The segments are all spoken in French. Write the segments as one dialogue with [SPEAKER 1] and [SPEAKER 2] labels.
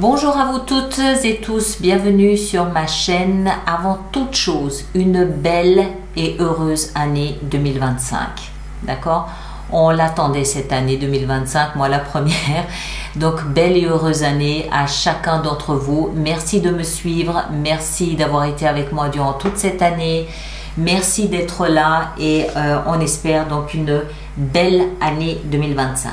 [SPEAKER 1] Bonjour à vous toutes et tous, bienvenue sur ma chaîne. Avant toute chose, une belle et heureuse année 2025. D'accord? On l'attendait cette année 2025, moi la première. Donc belle et heureuse année à chacun d'entre vous. Merci de me suivre, merci d'avoir été avec moi durant toute cette année. Merci d'être là et on espère donc une belle année 2025.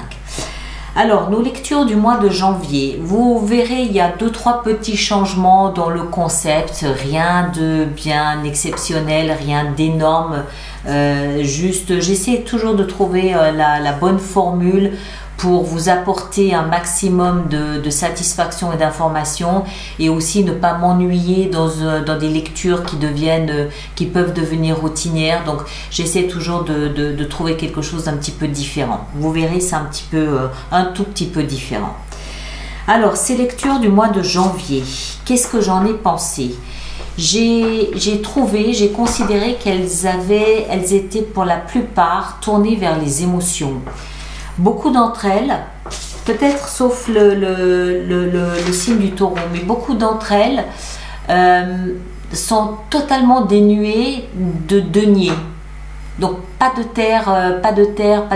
[SPEAKER 1] Alors, nos lectures du mois de janvier, vous verrez, il y a 2-3 petits changements dans le concept, rien de bien exceptionnel, rien d'énorme, juste j'essaie toujours de trouver la bonne formule pour vous apporter un maximum de satisfaction et d'information et aussi ne pas m'ennuyer dans des lectures qui peuvent devenir routinières. Donc j'essaie toujours de trouver quelque chose d'un petit peu différent. Vous verrez, c'est un tout petit peu différent. Alors, ces lectures du mois de janvier, qu'est-ce que j'en ai pensé? J'ai considéré qu'elles étaient pour la plupart tournées vers les émotions. Beaucoup d'entre elles, peut-être sauf le signe du taureau, mais beaucoup d'entre elles sont totalement dénuées de deniers. Donc pas de terre, pas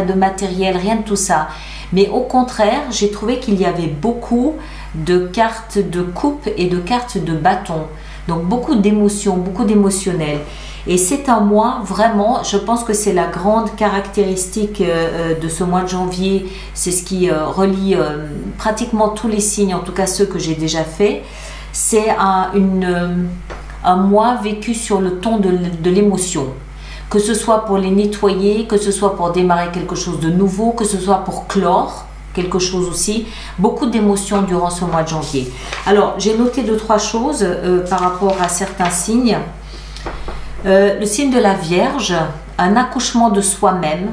[SPEAKER 1] de matériel, rien de tout ça. Mais au contraire, j'ai trouvé qu'il y avait beaucoup de cartes de coupe et de cartes de bâton. Donc beaucoup d'émotions, beaucoup d'émotionnel. Et c'est un mois, vraiment, je pense que c'est la grande caractéristique de ce mois de janvier. C'est ce qui relie pratiquement tous les signes, en tout cas ceux que j'ai déjà fait. C'est un mois vécu sur le ton de l'émotion. Que ce soit pour les nettoyer, que ce soit pour démarrer quelque chose de nouveau, que ce soit pour clore quelque chose aussi. Beaucoup d'émotions durant ce mois de janvier. Alors, j'ai noté 2-3 choses par rapport à certains signes. Le signe de la Vierge, un accouchement de soi-même,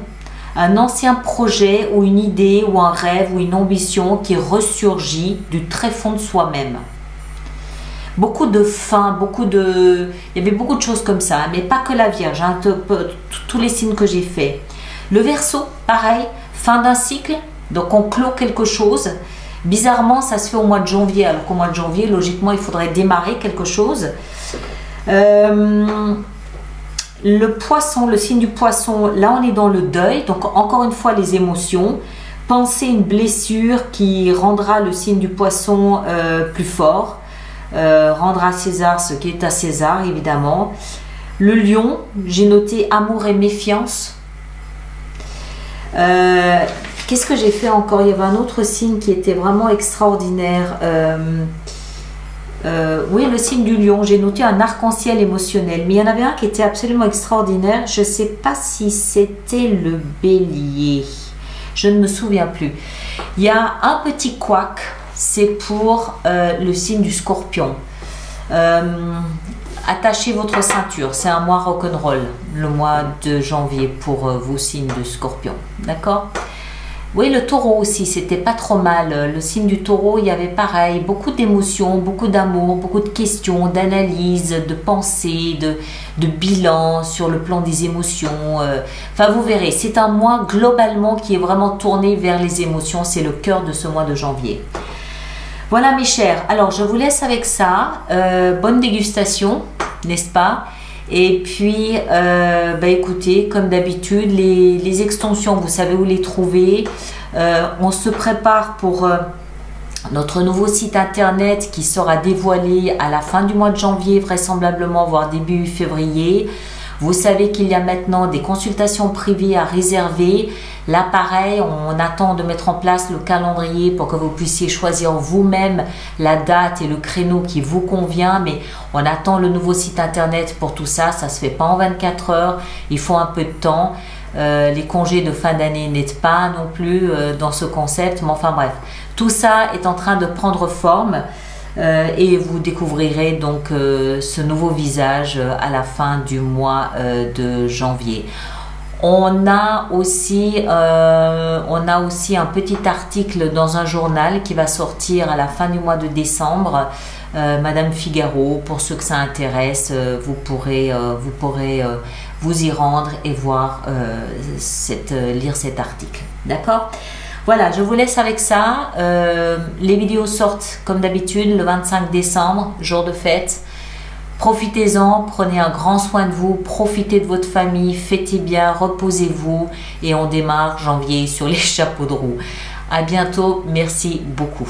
[SPEAKER 1] un ancien projet ou une idée ou un rêve ou une ambition qui ressurgit du très fond de soi-même. Beaucoup de faim, il y avait beaucoup de choses comme ça, mais pas que la Vierge, hein, tous les signes que j'ai faits. Le Verseau, pareil, fin d'un cycle, donc on clôt quelque chose. Bizarrement, ça se fait au mois de janvier, alors qu'au mois de janvier, logiquement, il faudrait démarrer quelque chose. Le Poisson, le signe du Poisson, là on est dans le deuil, donc encore une fois les émotions. Pensez une blessure qui rendra le signe du Poisson plus fort, rendre à César ce qui est à César évidemment. Le Lion, j'ai noté amour et méfiance. Qu'est-ce que j'ai fait encore? Il y avait un autre signe qui était vraiment extraordinaire. Oui, le signe du lion, j'ai noté un arc-en-ciel émotionnel, mais il y en avait un qui était absolument extraordinaire. Je ne sais pas si c'était le bélier, je ne me souviens plus. Il y a un petit couac, c'est pour le signe du scorpion. Attachez votre ceinture, c'est un mois rock'n'roll, le mois de janvier pour vos signes de scorpion, d'accord? Oui, le taureau aussi, c'était pas trop mal. Le signe du taureau, il y avait pareil, beaucoup d'émotions, beaucoup d'amour, beaucoup de questions, d'analyse, de pensées, de bilan sur le plan des émotions. Enfin, vous verrez, c'est un mois globalement qui est vraiment tourné vers les émotions. C'est le cœur de ce mois de janvier. Voilà mes chers, alors je vous laisse avec ça. Bonne dégustation, n'est-ce pas? Et puis, écoutez, comme d'habitude, les extensions, vous savez où les trouver. On se prépare pour notre nouveau site internet qui sera dévoilé à la fin du mois de janvier, vraisemblablement, voire début février. Vous savez qu'il y a maintenant des consultations privées à réserver. Là, pareil, on attend de mettre en place le calendrier pour que vous puissiez choisir vous-même la date et le créneau qui vous convient. Mais on attend le nouveau site internet pour tout ça. Ça ne se fait pas en 24 heures. Il faut un peu de temps. Les congés de fin d'année n'aident pas non plus dans ce concept. Mais enfin bref, tout ça est en train de prendre forme. Et vous découvrirez donc ce nouveau visage à la fin du mois de janvier. On a aussi un petit article dans un journal qui va sortir à la fin du mois de décembre, Madame Figaro. Pour ceux que ça intéresse, vous pourrez vous y rendre et voir lire cet article. D'accord? Voilà, je vous laisse avec ça. Les vidéos sortent comme d'habitude le 25 décembre, jour de fête. Profitez-en, prenez un grand soin de vous, profitez de votre famille, fêtez bien, reposez-vous et on démarre janvier sur les chapeaux de roue. À bientôt, merci beaucoup.